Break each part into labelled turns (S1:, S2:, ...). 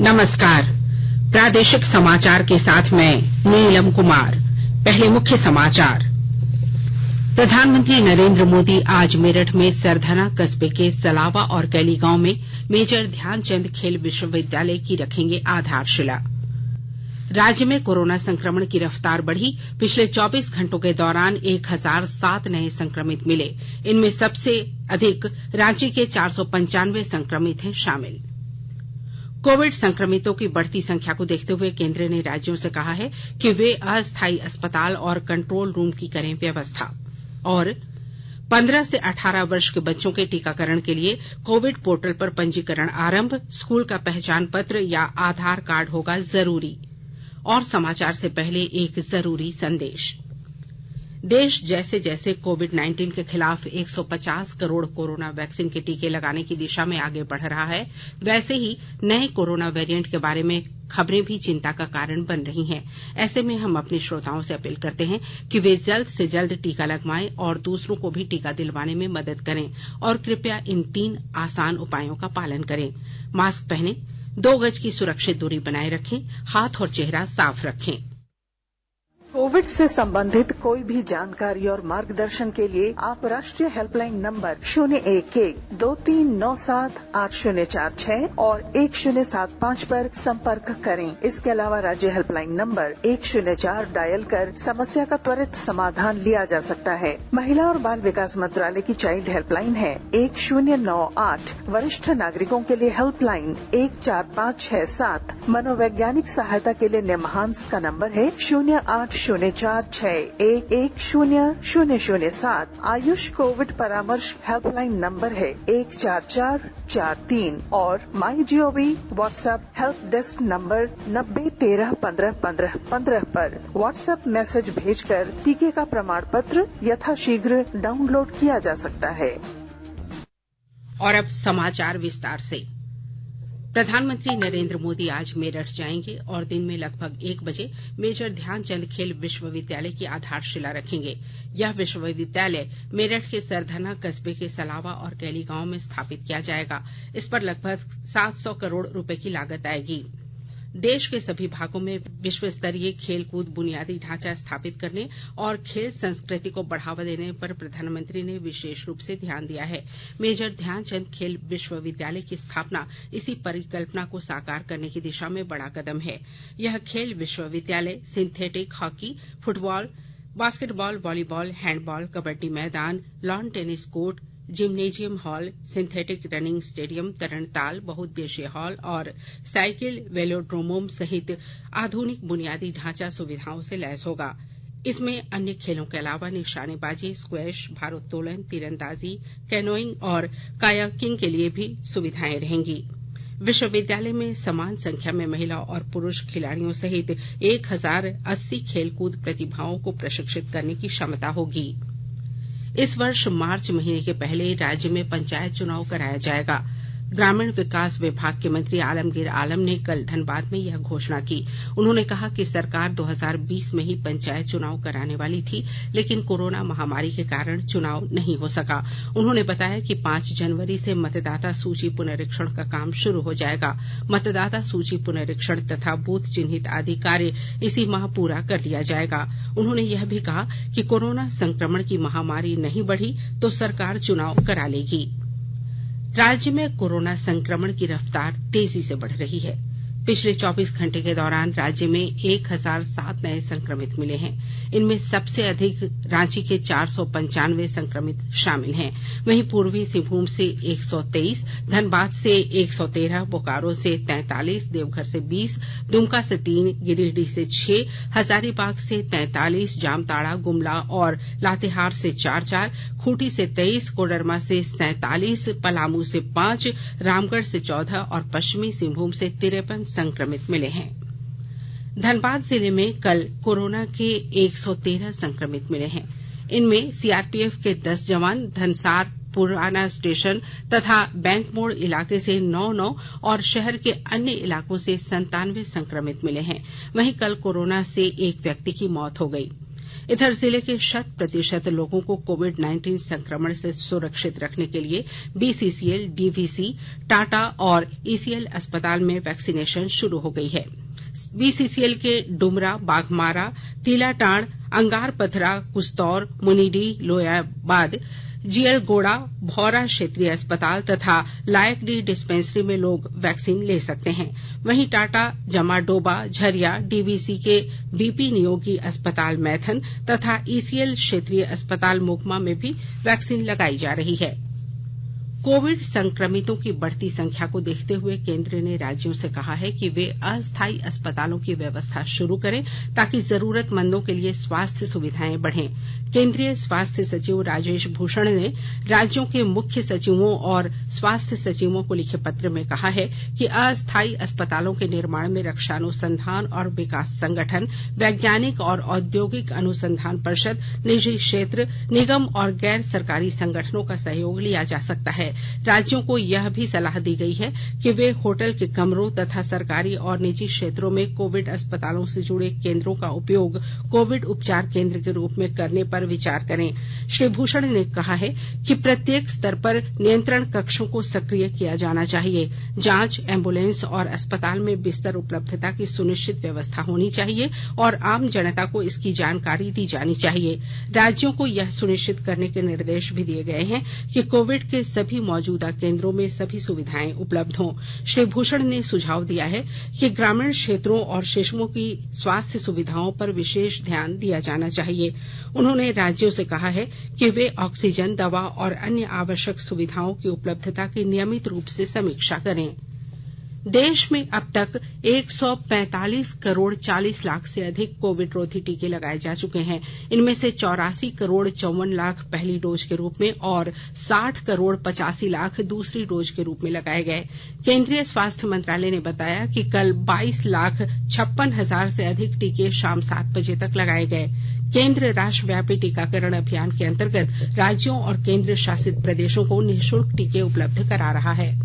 S1: नमस्कार। प्रादेशिक समाचार के साथ मैं नीलम कुमार। पहले मुख्य समाचार। प्रधानमंत्री नरेंद्र मोदी आज मेरठ में सरधना कस्बे के सलावा और कैली गांव में मेजर ध्यानचंद खेल विश्वविद्यालय की रखेंगे आधारशिला। राज्य में कोरोना संक्रमण की रफ्तार बढ़ी। पिछले 24 घंटों के दौरान 1007 नए संक्रमित मिले। इनमें सबसे अधिक रांची के 495 संक्रमित हैं शामिल। कोविड संक्रमितों की बढ़ती संख्या को देखते हुए केंद्र ने राज्यों से कहा है कि वे अस्थायी अस्पताल और कंट्रोल रूम की करें व्यवस्था। और 15 से 18 वर्ष के बच्चों के टीकाकरण के लिए कोविड पोर्टल पर पंजीकरण आरंभ। स्कूल का पहचान पत्र या आधार कार्ड होगा जरूरी। और समाचार से पहले एक जरूरी संदेश। देश जैसे जैसे कोविड-19 के खिलाफ 150 करोड़ कोरोना वैक्सीन के टीके लगाने की दिशा में आगे बढ़ रहा है, वैसे ही नए कोरोना वेरिएंट के बारे में खबरें भी चिंता का कारण बन रही हैं। ऐसे में हम अपने श्रोताओं से अपील करते हैं कि वे जल्द से जल्द टीका लगवाएं और दूसरों को भी टीका दिलवाने में मदद करें। और कृपया इन 3 आसान उपायों का पालन करें। मास्क पहनें, 2 गज की सुरक्षित दूरी बनाए रखें, हाथ और चेहरा साफ रखें।
S2: कोविड से संबंधित कोई भी जानकारी और मार्गदर्शन के लिए आप राष्ट्रीय हेल्पलाइन नंबर 0112397846 और 1075 पर संपर्क करें। इसके अलावा राज्य हेल्पलाइन नंबर 104 डायल कर समस्या का त्वरित समाधान लिया जा सकता है। महिला और बाल विकास मंत्रालय की चाइल्ड हेल्पलाइन है 1098। वरिष्ठ नागरिकों के लिए हेल्पलाइन 14567। मनोवैज्ञानिक सहायता के लिए निमहांस का नंबर है 0804611007। आयुष कोविड परामर्श हेल्पलाइन नंबर है 14443 और MyGov WhatsApp help desk number 90131515 पर व्हाट्सएप मैसेज भेजकर टीके का प्रमाण पत्र यथाशीघ्र डाउनलोड किया जा सकता है।
S1: और अब समाचार विस्तार से। प्रधानमंत्री नरेंद्र मोदी आज मेरठ जाएंगे और दिन में लगभग 1 बजे मेजर ध्यानचंद खेल विश्वविद्यालय की आधारशिला रखेंगे। यह विश्वविद्यालय मेरठ के सरधना कस्बे के सलावा और कैली गांव में स्थापित किया जाएगा। इस पर लगभग 700 करोड़ रुपए की लागत आएगी। देश के सभी भागों में विश्व स्तरीय खेलकूद बुनियादी ढांचा स्थापित करने और खेल संस्कृति को बढ़ावा देने पर प्रधानमंत्री ने विशेष रूप से ध्यान दिया है। मेजर ध्यानचंद खेल विश्वविद्यालय की स्थापना इसी परिकल्पना को साकार करने की दिशा में बड़ा कदम है। यह खेल विश्वविद्यालय synthetic hockey, football, basketball, volleyball, handball, kabaddi मैदान, lawn tennis court, gymnasium hall, synthetic running stadium, तरणताल, बहुउद्देशीय हॉल और साइकिल वेलोड्रोम सहित आधुनिक बुनियादी ढांचा सुविधाओं से लैस होगा। इसमें अन्य खेलों के अलावा निशानेबाजी, स्क्वैश, भारोत्तोलन, तीरंदाजी, कैनोइंग और कायाकिंग के लिए भी सुविधाएं रहेंगी। विश्वविद्यालय में समान संख्या में महिला और पुरुष खिलाड़ियों सहित 1080 खेलकूद प्रतिभाओं को प्रशिक्षित करने की क्षमता होगी। इस वर्ष मार्च महीने के पहले राज्य में पंचायत चुनाव कराया जाएगा। ग्रामीण विकास विभाग के मंत्री आलमगीर आलम ने कल धनबाद में यह घोषणा की। उन्होंने कहा कि सरकार 2020 में ही पंचायत चुनाव कराने वाली थी, लेकिन कोरोना महामारी के कारण चुनाव नहीं हो सका। उन्होंने बताया कि 5 जनवरी से मतदाता सूची पुनरीक्षण का काम शुरू हो जाएगा। मतदाता सूची पुनरीक्षण तथा बूथ चिन्हित आदि कार्य इसी माह पूरा कर लिया जाएगा। उन्होंने यह भी कहा कि कोरोना संक्रमण की महामारी नहीं बढ़ी तो सरकार चुनाव करा लेगी। राज्य में कोरोना संक्रमण की रफ्तार तेजी से बढ़ रही है। पिछले 24 घंटे के दौरान राज्य में 1007 नए संक्रमित मिले हैं। इनमें सबसे अधिक रांची के 495 संक्रमित शामिल हैं। वहीं पूर्वी सिंहभूम से 123, धनबाद से 113, बोकारो से 43, देवघर से 20, दुमका से 3, गिरिडीह से 6, हजारीबाग से 43, जामताड़ा, गुमला और लातेहार से 4-4, खूंटी से 23, कोडरमा से 47, पलामू से 5, रामगढ़ से 14 और पश्चिमी सिंहभूम से 53 संक्रमित मिले हैं। धनबाद जिले में कल कोरोना के 113 संक्रमित मिले हैं। इनमें सीआरपीएफ के 10 जवान, धनसार पुराना स्टेशन तथा बैंक मोड़ इलाके से 9 और शहर के अन्य इलाकों से 97 संक्रमित मिले हैं। वहीं कल कोरोना से एक व्यक्ति की मौत हो गई। इधर जिले के 100% लोगों को कोविड-19 संक्रमण से सुरक्षित रखने के लिए बीसीसीएल, डीवीसी, टाटा और ईसीएल अस्पताल में वैक्सीनेशन शुरू हो गई है। बीसीसीएल के डुमरा, बाघमारा, तिलाटांड़, अंगार पथरा, कुस्तौर, मुनिडीह, लोयाबाद, जियलगोड़ा, भौरा क्षेत्रीय अस्पताल तथा लायकडी डिस्पेंसरी में लोग वैक्सीन ले सकते हैं। वहीं टाटा, जमाडोबा, झरिया, डीवीसी के बीपी नियोगी अस्पताल मैथन तथा ईसीएल क्षेत्रीय अस्पताल मुकमा में भी वैक्सीन लगाई जा रही है। कोविड संक्रमितों की बढ़ती संख्या को देखते हुए केंद्र ने राज्यों से कहा है कि वे अस्थायी अस्पतालों की व्यवस्था शुरू करें ताकि जरूरतमंदों के लिए स्वास्थ्य सुविधाएं बढ़ें। केंद्रीय स्वास्थ्य सचिव राजेश भूषण ने राज्यों के मुख्य सचिवों और स्वास्थ्य सचिवों को लिखे पत्र में कहा है कि अस्थायी अस्पतालों के निर्माण में रक्षा अनुसंधान और विकास संगठन, वैज्ञानिक और औद्योगिक अनुसंधान परिषद, निजी क्षेत्र, निगम और गैर सरकारी संगठनों का सहयोग लिया जा सकता है। राज्यों को यह भी सलाह दी गई है कि वे होटल के कमरों तथा सरकारी और निजी क्षेत्रों में कोविड अस्पतालों से जुड़े केंद्रों का उपयोग कोविड उपचार केंद्र के रूप में करने पर विचार करें। श्री भूषण ने कहा है कि प्रत्येक स्तर पर नियंत्रण कक्षों को सक्रिय किया जाना चाहिए। जांच, एम्बुलेंस और अस्पताल में बिस्तर उपलब्धता की सुनिश्चित व्यवस्था होनी चाहिए और आम जनता को इसकी जानकारी दी जानी चाहिए। राज्यों को यह सुनिश्चित करने के निर्देश भी दिए गए हैं कि कोविड के सभी मौजूदा केंद्रों में सभी सुविधाएं उपलब्ध हों। श्री भूषण ने सुझाव दिया है कि ग्रामीण क्षेत्रों और शिशुओं की स्वास्थ्य सुविधाओं पर विशेष ध्यान दिया जाना चाहिए। उन्होंने राज्यों से कहा है कि वे ऑक्सीजन, दवा और अन्य आवश्यक सुविधाओं की उपलब्धता की नियमित रूप से समीक्षा करें। देश में अब तक 145 करोड़ 40 लाख से अधिक कोविड रोधी टीके लगाए जा चुके हैं। इनमें से 84 करोड़ 54 लाख पहली डोज के रूप में और 60 करोड़ 85 लाख दूसरी डोज के रूप में लगाए गए। केंद्रीय स्वास्थ्य मंत्रालय ने बताया कि कल 22 लाख 56 हजार से अधिक टीके शाम 7 बजे तक लगाए गए। केंद्र राष्ट्रव्यापी टीकाकरण अभियान के अंतर्गत राज्यों और केंद्र शासित प्रदेशों को निःशुल्क टीके उपलब्ध करा रहा है।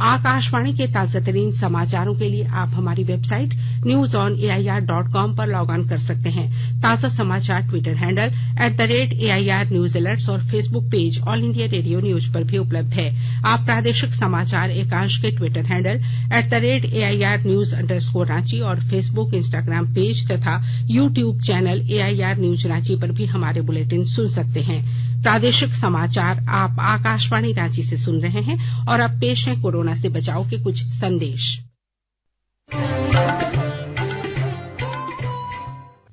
S1: आकाशवाणी के ताजातरीन समाचारों के लिए आप हमारी वेबसाइट newsonair.com पर लॉग ऑन कर सकते हैं। ताजा समाचार Twitter handle @AIR News Alerts और Facebook page all India radio news पर भी उपलब्ध है। आप प्रादेशिक समाचार एकांश के ट्विटर हैंडल @AIR News _ और फेसबुक, इंस्टाग्राम पेज तथा YouTube channel AIR News Ranchi पर भी हमारे बुलेटिन सुन सकते हैं। प्रादेशिक समाचार आप आकाशवाणी रांची से सुन रहे हैं और अब पेश है कोरोना से बचाव के कुछ संदेश।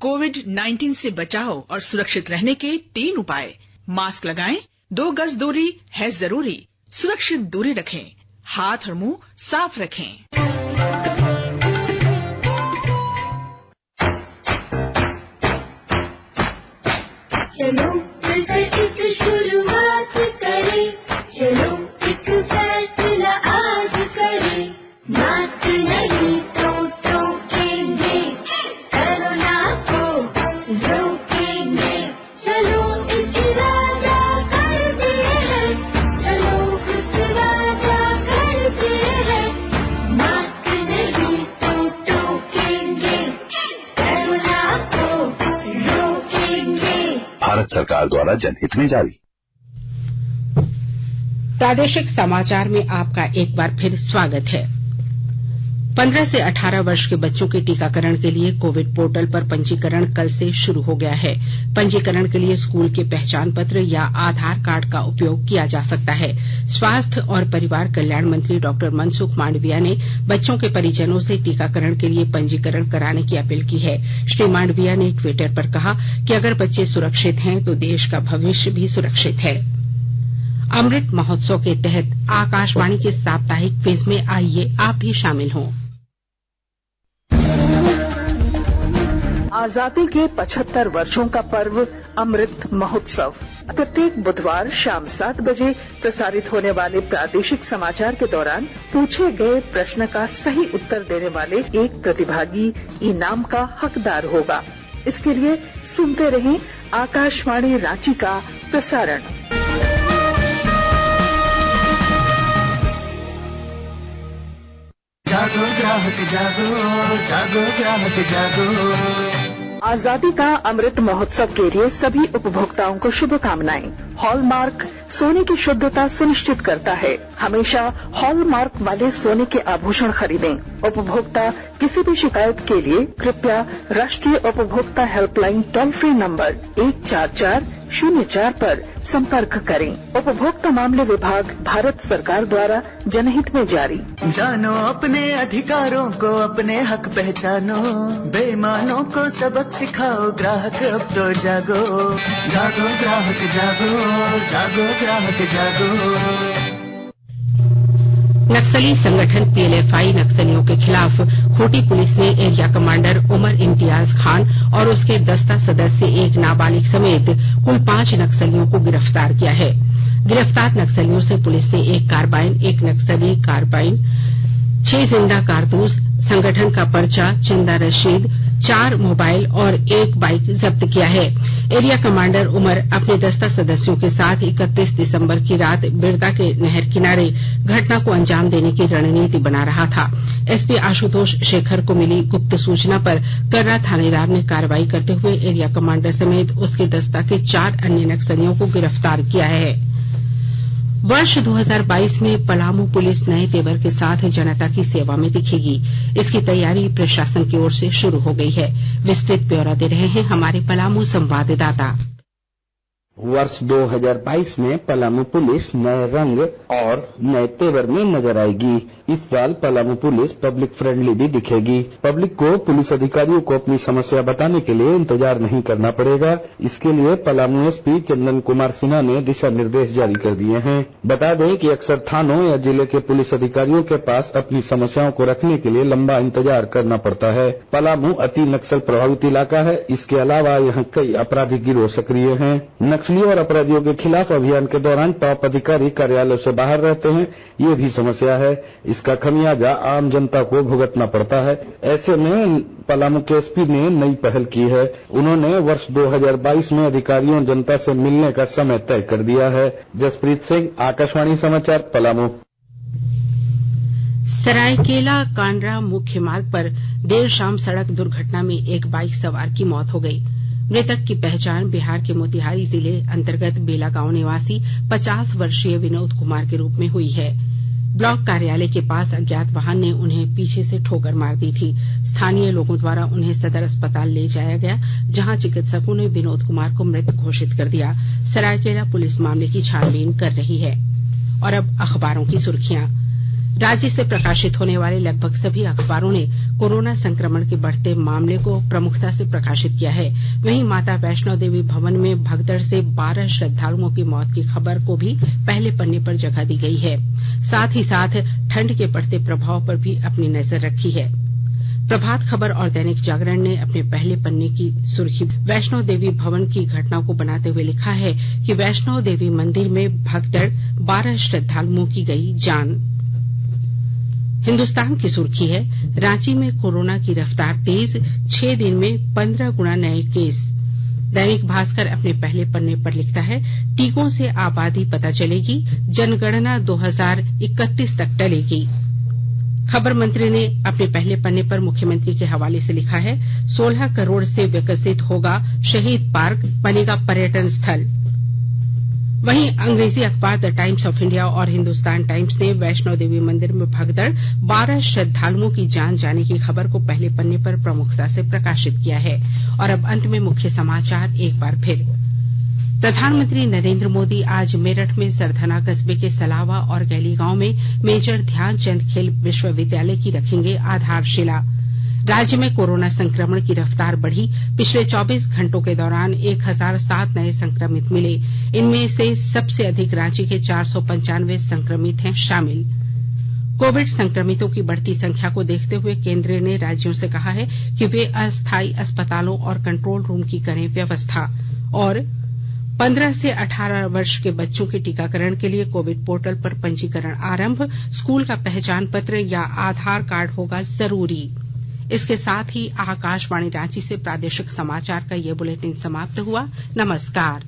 S3: कोविड-19 से बचाव और सुरक्षित रहने के 3 उपाय। मास्क लगाएं, 2 गज दूरी है जरूरी, सुरक्षित दूरी रखें, हाथ और मुंह साफ रखें।
S4: चलो एक शुरुआत करें, चलो एक फैसला आज करें, मास्क नहीं तो टोकेंगे, कोरोना को रोकेंगे, चलो एक वादा करते हैं, चलो एक वादा करते हैं, मास्क नहीं तो टोकेंगे, कोरोना को रोकेंगे।
S5: भारत सरकार द्वारा जनहित में जारी।
S1: प्रादेशिक समाचार में आपका एक बार फिर स्वागत है। 15 से 18 वर्ष के बच्चों के टीकाकरण के लिए कोविड पोर्टल पर पंजीकरण कल से शुरू हो गया है। पंजीकरण के लिए स्कूल के पहचान पत्र या आधार कार्ड का उपयोग किया जा सकता है। स्वास्थ्य और परिवार कल्याण मंत्री डॉक्टर मनसुख मांडविया ने बच्चों के परिजनों से टीकाकरण के लिए पंजीकरण कराने की अपील की है। श्री मांडविया ने ट्विटर पर कहा कि अगर बच्चे सुरक्षित हैं तो देश का भविष्य भी सुरक्षित है। अमृत महोत्सव के तहत आकाशवाणी के साप्ताहिक क्विज में आइए आप भी शामिल हों।
S2: आजादी के 75 वर्षों का पर्व अमृत महोत्सव प्रत्येक बुधवार शाम 7 बजे प्रसारित होने वाले प्रादेशिक समाचार के दौरान पूछे गए प्रश्न का सही उत्तर देने वाले एक प्रतिभागी इनाम का हकदार होगा। इसके लिए सुनते रहें आकाशवाणी रांची का प्रसारण।
S6: जागो ग्राहक जागो, जागो ग्राहक जागो।
S2: आजादी का अमृत महोत्सव के लिए सभी उपभोक्ताओं को शुभकामनाएं। हॉलमार्क सोने की शुद्धता सुनिश्चित करता है। हमेशा हॉलमार्क वाले सोने के आभूषण खरीदें। उपभोक्ता किसी भी शिकायत के लिए कृपया राष्ट्रीय उपभोक्ता हेल्पलाइन टोल फ्री नंबर 14404 पर संपर्क करें। उपभोक्ता मामले विभाग, भारत सरकार द्वारा जनहित में जारी।
S6: जानो अपने अधिकारों को, अपने हक पहचानो, बेईमानों को सबक सिखाओ, ग्राहक अब तो जागो, जागो ग्राहक जागो, जागो ग्राहक जागो।
S1: नक्सली संगठन पीएलएफआई नक्सलियों के खिलाफ खूंटी पुलिस ने एरिया कमांडर उमर इम्तियाज खान और उसके दस्ता सदस्य एक नाबालिग समेत कुल 5 नक्सलियों को गिरफ्तार किया है। गिरफ्तार नक्सलियों से पुलिस ने एक कार्बाइन, एक नक्सली कार्बाइन, 6 जिंदा कारतूस, संगठन का पर्चा, चंदा रशीद, 4 मोबाइल और 1 बाइक जब्त किया है। एरिया कमांडर उमर अपने दस्ता सदस्यों के साथ 31 दिसंबर की रात बिरदा के नहर किनारे घटना को अंजाम देने की रणनीति बना रहा था। एसपी आशुतोष शेखर को मिली गुप्त सूचना पर कर्रा थानेदार ने कार्रवाई करते हुए एरिया कमांडर समेत उसके दस्ता के 4 अन्य नक्सलियों को गिरफ्तार किया है। वर्ष 2022 में पलामू पुलिस नए तेवर के साथ जनता की सेवा में दिखेगी। इसकी तैयारी प्रशासन की ओर से शुरू हो गई है। विस्तृत ब्यौरा दे रहे हैं हमारे पलामू संवाददाता।
S7: वर्ष 2022 में पलामू पुलिस नए रंग और नए तेवर में नजर आएगी। इस साल पलामू पुलिस पब्लिक फ्रेंडली भी दिखेगी। पब्लिक को पुलिस अधिकारियों को अपनी समस्या बताने के लिए इंतजार नहीं करना पड़ेगा। इसके लिए पलामू एसपी चंदन कुमार सिन्हा ने दिशा निर्देश जारी कर दिए हैं। बता दें कि अक्सर थानों या जिले के पुलिस अधिकारियों के पास अपनी समस्याओं को रखने के लिए लंबा इंतजार करना पड़ता है। पलामू अति नक्सल प्रभावित इलाका है। इसके अलावा यहाँ कई आपराधिक गिरोह सक्रिय हैं। नक्सलियों और अपराधियों के खिलाफ अभियान के दौरान टॉप अधिकारी कार्यालय से बाहर रहते हैं, ये भी समस्या है। इसका खमियाजा आम जनता को भुगतना पड़ता है। ऐसे में पलामू के एसपी ने नई पहल की है। उन्होंने वर्ष 2022 में अधिकारियों जनता से मिलने का समय तय कर दिया है। जसप्रीत सिंह, आकाशवाणी समाचार, पलामू।
S1: सरायकेला कांड्रा मुख्य मार्ग पर देर शाम सड़क दुर्घटना में एक बाइक सवार की मौत हो गई। मृतक की पहचान बिहार के मोतिहारी जिले अंतर्गत बेला गांव निवासी 50 वर्षीय विनोद कुमार के रूप में हुई है। ब्लॉक कार्यालय के पास अज्ञात वाहन ने उन्हें पीछे से ठोकर मार दी थी। स्थानीय लोगों द्वारा उन्हें सदर अस्पताल ले जाया गया, जहां चिकित्सकों ने विनोद कुमार को मृत घोषित कर दिया। सरायकेला पुलिस मामले की छानबीन कर रही है। और अब अखबारों की सुर्खियां। राज्य से प्रकाशित होने वाले लगभग सभी अखबारों ने कोरोना संक्रमण के बढ़ते मामले को प्रमुखता से प्रकाशित किया है। वहीं माता वैष्णो देवी भवन में भगदड़ से 12 श्रद्धालुओं की मौत की खबर को भी पहले पन्ने पर जगह दी गई है। साथ ही साथ ठंड के बढ़ते प्रभाव पर भी अपनी नजर रखी है। प्रभात खबर और दैनिक जागरण ने अपने पहले पन्ने की सुर्खी वैष्णो देवी भवन की घटना को बनाते हुए लिखा है कि वैष्णो देवी मंदिर में भगदड़, 12 श्रद्धालुओं की गई जान। हिंदुस्तान की सुर्खी है रांची में कोरोना की रफ्तार तेज, 6 दिन में 15 गुना नए केस। दैनिक भास्कर अपने पहले पन्ने पर लिखता है टीकों से आबादी पता चलेगी, जनगणना 2031 तक टलेगी। खबर मंत्री ने अपने पहले पन्ने पर मुख्यमंत्री के हवाले से लिखा है 16 करोड़ से विकसित होगा शहीद पार्क, बनेगा पर्यटन स्थल। वहीं अंग्रेजी अखबार द टाइम्स ऑफ इंडिया और हिंदुस्तान टाइम्स ने वैष्णो देवी मंदिर में भगदड़, 12 श्रद्धालुओं की जान जाने की खबर को पहले पन्ने पर प्रमुखता से प्रकाशित किया है। और अब अंत में मुख्य समाचार एक बार फिर। प्रधानमंत्री नरेंद्र मोदी आज मेरठ में सरधना कस्बे के सलावा और गैली गांव में मेजर ध्यानचंद खेल विश्वविद्यालय की रखेंगे आधारशिला। राज्य में कोरोना संक्रमण की रफ्तार बढ़ी, पिछले 24 घंटों के दौरान 1007 नए संक्रमित मिले। इनमें से सबसे अधिक रांची के 495 संक्रमित हैं शामिल। कोविड संक्रमितों की बढ़ती संख्या को देखते हुए केंद्र ने राज्यों से कहा है कि वे अस्थायी अस्पतालों और कंट्रोल रूम की करें व्यवस्था। और 15 से 18 वर्ष के बच्चों के टीकाकरण के लिए कोविड पोर्टल पर पंजीकरण आरंभ, स्कूल का पहचान पत्र या आधार कार्ड होगा जरूरी। इसके साथ ही आकाशवाणी रांची से प्रादेशिक समाचार का ये बुलेटिन समाप्त हुआ। नमस्कार।